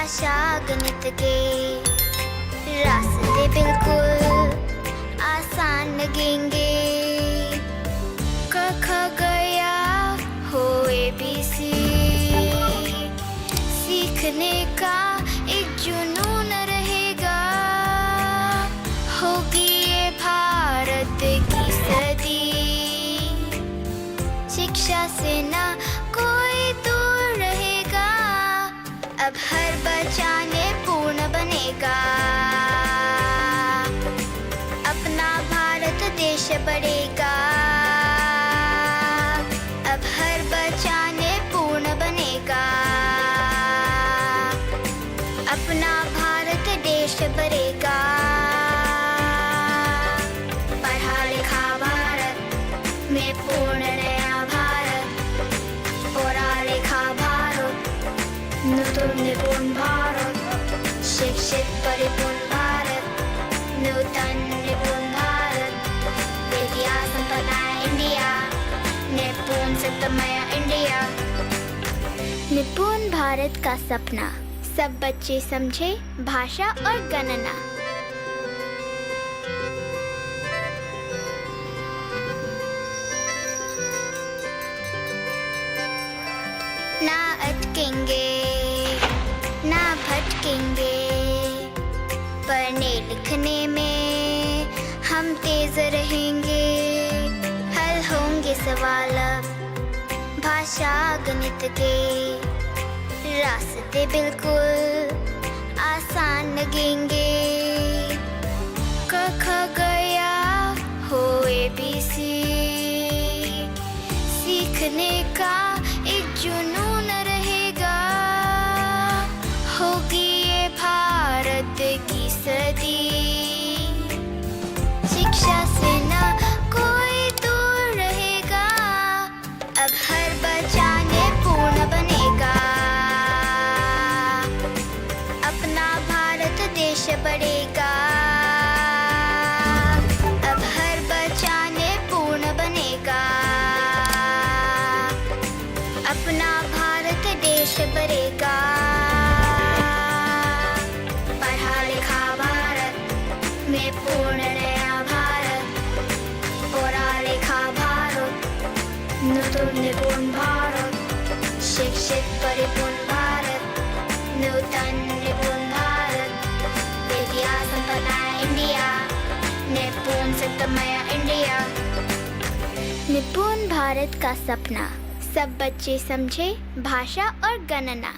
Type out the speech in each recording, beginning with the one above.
भाषा गणित के रास्ते बिल्कुल आसान लगेंगे। क ख गया हो ABC, सीखने का एक जुनून रहेगा। होगी ये भारत की सदी, शिक्षा से ना कोई दूर रहेगा। अब हर बच्चा ने पूर्ण बनेगा, अपना भारत देश बढ़ेगा। अब हर बच्चा ने पूर्ण बनेगा, अपना भारत देश बढ़ेगा। पढ़ा लिखा भारत में पूर्ण नया भारत, पढ़ा लिखा भारत नूतन निपुण भारत, शिक्षित परिपूर्ण भारत, नूतन निपुण भारत, विद्या संपन्न इंडिया, निपुण सत्तमय इंडिया। निपुण भारत का सपना, सब बच्चे समझे भाषा और गणना। ना अटकेंगे ना भटकेंगे, पढ़ने लिखने में हम तेज रहेंगे। हल होंगे सवाल अब भाषा गणित के, रास्ते बिल्कुल आसान लगेंगे। क ख गया हो ABC, सीखने का एक जुनून रहेगा। होगी ये भारत की सदी, शिक्षा से ना कोई दूर रहेगा। अब हर बच्चा ने पूर्ण बनेगा, अपना भारत देश बढ़ेगा। अब हर बच्चा ने पूर्ण बनेगा, अपना भारत देश बढ़ेगा। पढ़ा लिखा भारत में पूर्ण नया भारत, पढ़ा लिखा भारत नूतन निपुण भारत, शिक्षित परिपूर्ण भारत, नूतन निपुण भारत, विद्या संपन्न इंडिया, निपुण सत्तमय इंडिया। निपुण भारत का सपना, सब बच्चे समझे भाषा और गणना।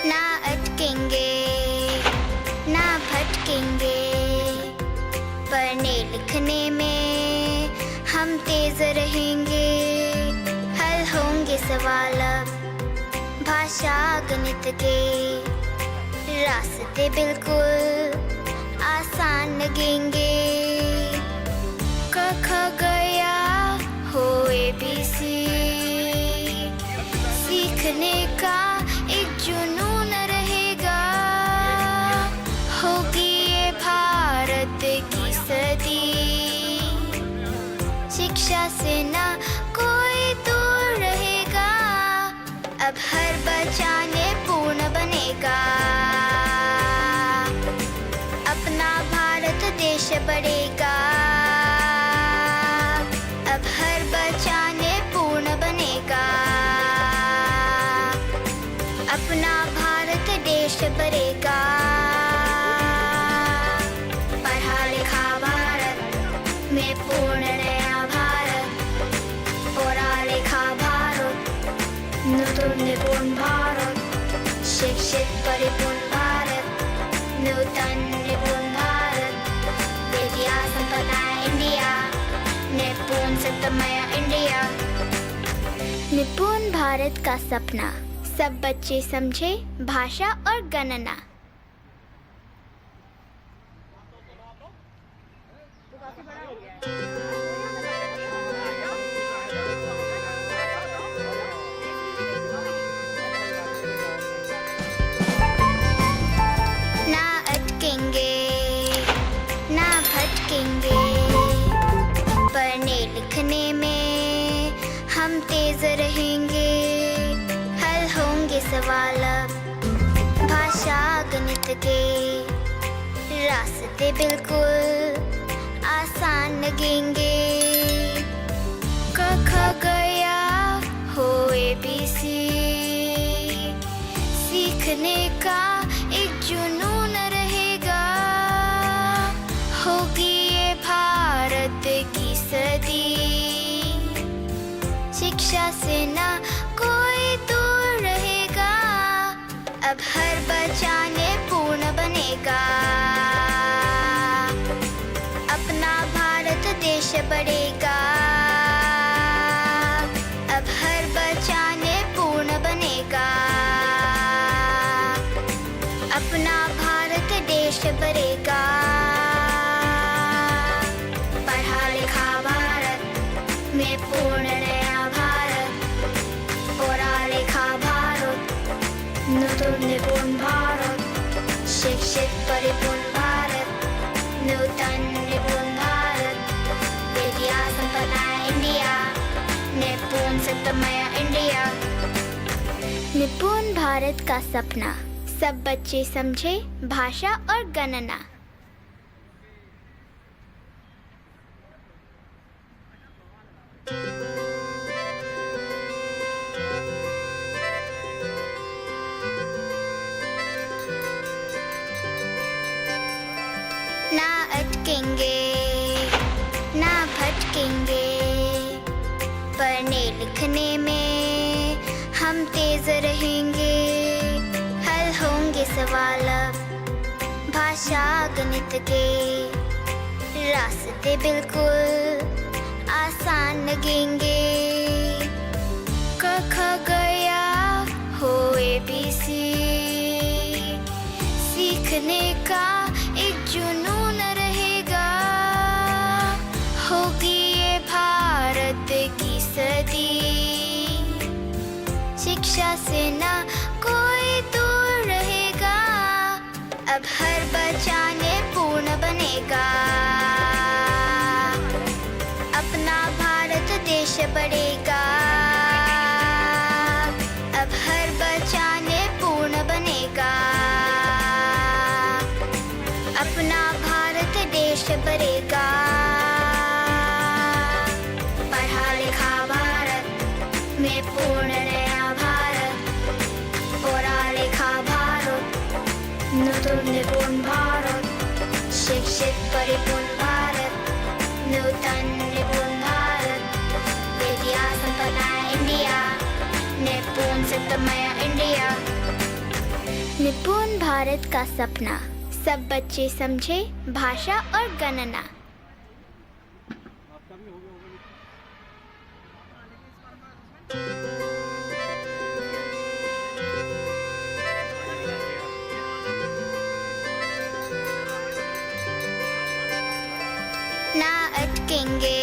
ना अटकेंगे ना भटकेंगे, पढ़ने लिखने में हम तेज रहेंगे। हल होंगे सवाल अब भाषा गणित के, रास्ते बिल्कुल आसान लगेंगे। क ख गया हो ABC, सीखने का एक जुनून रहेगा। होगी ये भारत की सदी, शिक्षा से ना कोई दूर रहेगा। अब हर बच्चा ने पूर्ण बनेगा, अपना भारत देश बढ़ेगा। अब हर बच्चा ने पूर्ण बनेगा, अपना भारत देश बढ़ेगा। पढ़ा लिखा भारत में पूर्ण नया भारत, पढ़ा लिखा भारत नूतन निपुण भारत, शिक्षित परिपूर्ण भारत, नूतन निपुण भारत, विद्या संपन्न इंडिया, निपुण सत्तमय इंडिया। निपुण भारत का सपना, सब बच्चे समझे भाषा और गणना। के रास्ते बिल्कुल आसान लगेंगे। क ख गया हो ABC, सीखने का एक जुनून रहेगा। होगी ये भारत की सदी, शिक्षा से ना कोई दूर रहेगा। अब हर बच्चा निपुण बनेगा, अपना भारत देश बढ़ेगा। अब हर बच्चा निपुण बनेगा, अपना भारत देश बढ़ेगा। पढ़ा लिखा भारत में पूर्ण नया भारत, पढ़ा लिखा भारत नूतन निपुण भारत, शिक्षित परिपूर्ण भारत, नूतन निपुण भारत, विद्या संपन्न इंडिया, निपुण सप्तमय इंडिया। निपुण भारत का सपना, सब बच्चे समझे भाषा और गणना। ना अटकेंगे ना भटकेंगे, पढ़ने लिखने में हम तेज रहेंगे। हल होंगे सवाल अब भाषा गणित के, रास्ते बिल्कुल आसान लगेंगे। क ख गया हो ABC, सीखने का एक जुनून रहेगा। होगी ये भारत की सदी, शिक्षा से ना कोई दूर रहेगा। अब हर बच्चा निपुण बनेगा, अपना भारत देश बढ़ेगा। अब हर बच्चा निपुण बनेगा, अपना भारत देश बढ़ेगा। पढ़ा लिखा भारत में पूर्ण नया भारत, पढ़ा लिखा भारत नूतन निपुण भारत, शिक्षित परिपूर्ण भारत, नूतन निपुण भारत, विद्या संपन्न इंडिया, निपुण सप्तमय इंडिया। निपुण भारत का सपना, सब बच्चे समझे भाषा और गणना। ना अटकेंगे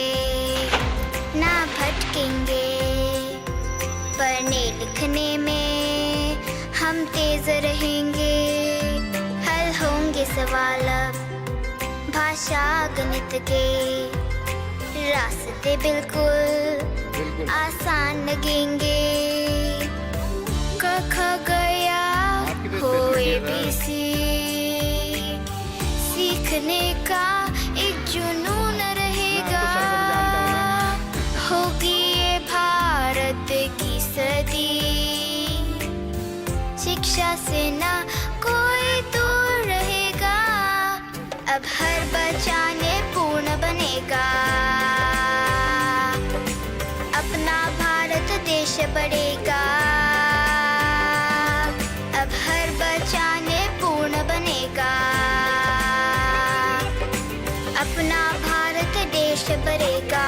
ना भटकेंगे, पढ़ने लिखने में हम तेज रहेंगे। हल होंगे सवाल अब भाषा गणित के, रास्ते बिल्कुल आसान लगेंगे। क ख गया हो ABC, सीखने का एक जुनून रहेगा। होगी ये भारत की सदी, शिक्षा से ना कोई दूर रहेगा। अब हर बच्चा निपुण बनेगा, अपना भारत देश बढ़ेगा। अब हर बच्चा निपुण बनेगा, अपना भारत देश बढ़ेगा।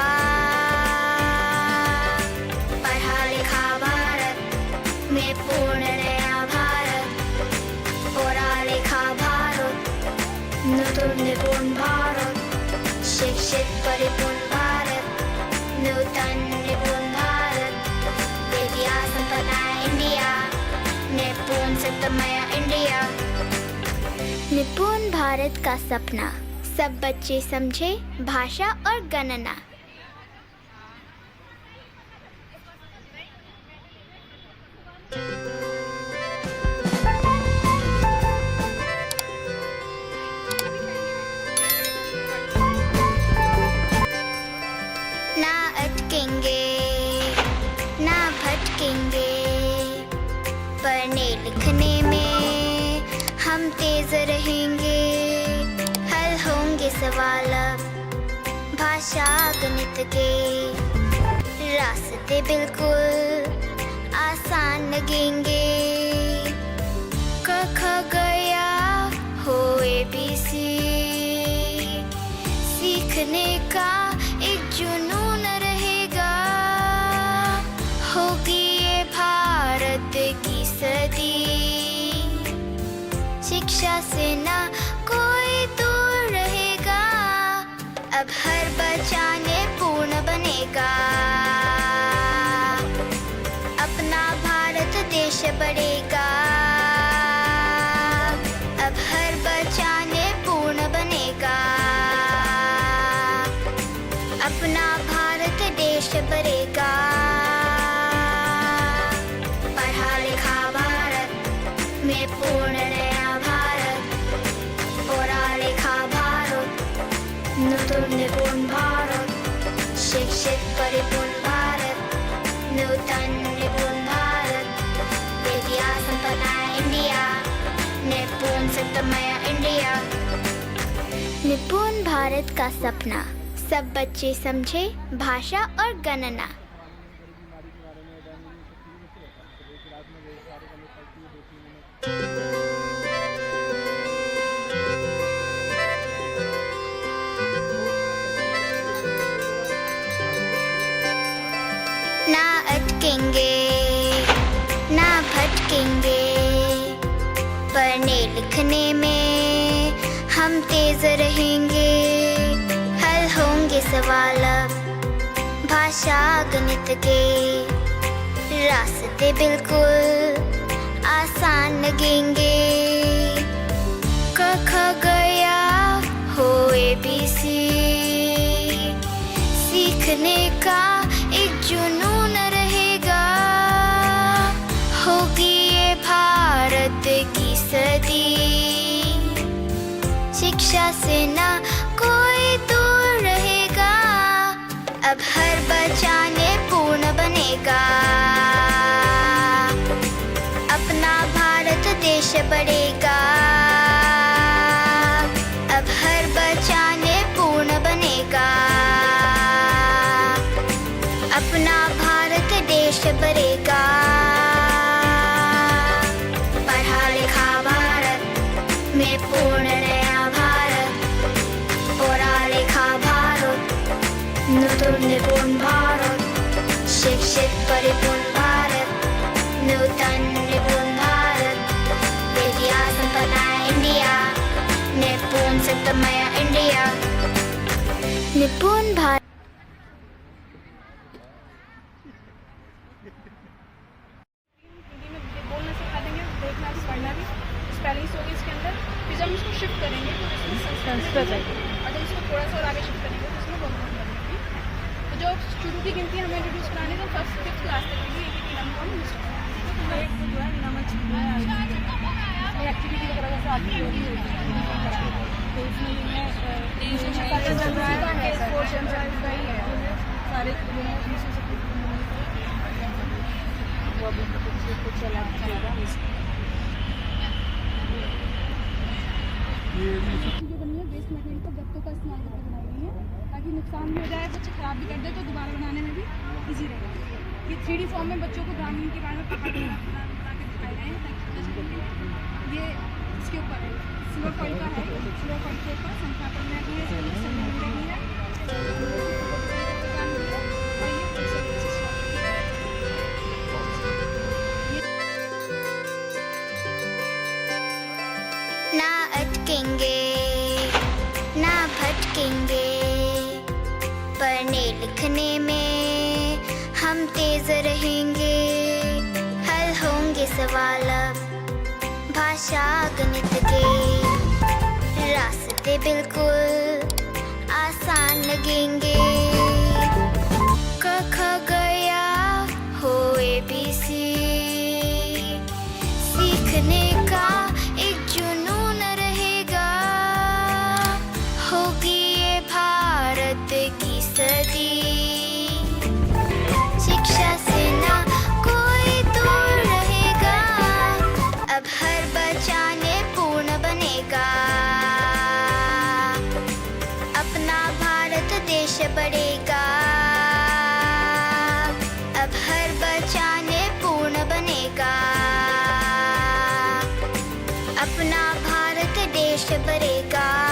पढ़ा लिखा भारत में पूर्ण नया भारत, पढ़ा लिखा भारत नूतन निपुण भारत, शिक्षित परिपूर्ण भारत, नूतन निपुण भारत, विद्या संपन्न इंडिया, निपुण सप्तमय इंडिया। निपुण भारत का सपना, सब बच्चे समझे भाषा और गणना। तेज रहेंगे, हल होंगे सवाल अब भाषा गणित के। रास्ते बिल्कुल आसान लगेंगे, क ख गया हो ABC। सीखने का एक जुनून रहेगा, होगी ये भारत की सदी। शिक्षा से ना कोई दूर रहेगा, अब हर बच्चा निपुण बनेगा। अपना भारत देश बढ़ेगा, अब हर बच्चा निपुण बनेगा। अपना भारत देश बढ़ेगा। पढ़ा लिखा भारत में पूर्ण नया भारत, पढ़ा लिखा भारत नूतन निपुण भारत, शिक्षित परिपूर्ण भारत, नूतन निपुण भारत, विद्या संपन्न इंडिया, निपुण सप्तमय इंडिया। निपुण भारत का सपना, सब बच्चे समझे भाषा और गणना। ना अटकेंगे ना भटकेंगे, पढ़ने लिखने में हम तेज रहेंगे, हल होंगे सवाल अब भाषा गणित के। रास्ते बिल्कुल आसान लगेंगे, क ख गया हो ABC। सीखने का एक जुनून रहेगा, होगी ये भारत की सदी। शिक्षा से ना कोई दूर रहेगा, अब हर बच्चा निपुण बनेगा। अपना भारत देश बढ़ेगा, अब हर बच्चा निपुण बनेगा। अपना भारत देश बढ़ेगा। पढ़ा लिखा भारत में पूर्ण नया भारत, पढ़ा लिखा भारत नूतन निपुण भारत, शिक्षित परिपूर्ण भारत, नूतन निपुण भारत, विद्या संपन्न इंडिया, निपुण सप्तमय इंडिया। निपुण भारत बोलना सिखा देंगे, देखना पढ़ना भी स्पेलिंग्स होगी इसके अंदर। फिर जब हम इसको शिफ्ट करेंगे तो इसमें संस्कृत आएगी, और जब इसको थोड़ा सा और आगे शिफ्ट करेंगे तो इसमें बोलना लगेगी। तो जो शुरू की गिनती हमें इंट्रोड्यूस करानी है, तो फर्स्ट 5th क्लास तक की एक एक नंबर हम यूज करेंगे। एक जो है नमक एक्टिविटी वगैरह जैसे आती होगी, तो इसमें ये पता चल रहा है सारे चला जो बनी है वेस्ट मटेरियल को गत्तों का इस्तेमाल करके बनाई गई है, ताकि नुकसान भी हो जाए, बच्चे खराब भी कर दे तो दोबारा बनाने में भी इजी रहेगा। ये 3D फॉर्म में बच्चों को ग्रामीण के बारे में बना के दिखाए गए हैं। ये इसके ऊपर है सिल्वर फॉइल का है, सिल्वर फॉइल के ऊपर संख्यापन में भी है, ना अटकेंगे ना भटकेंगे, पढ़ने लिखने में हम तेज रहेंगे, हल होंगे सवाल अब भाषा गणित के। रास्ते बिल्कुल आसान लगेंगे, क ख गया हो ABC। सीखने का एक जुनून रहेगा, होगी ये भारत की सदी। शिक्षा से ना कोई दूर रहेगा, अब हर बच्चा निपुण अपना भारत देश बढ़ेगा। अब हर बच्चा ने पूर्ण बनेगा। अपना भारत देश बढ़ेगा।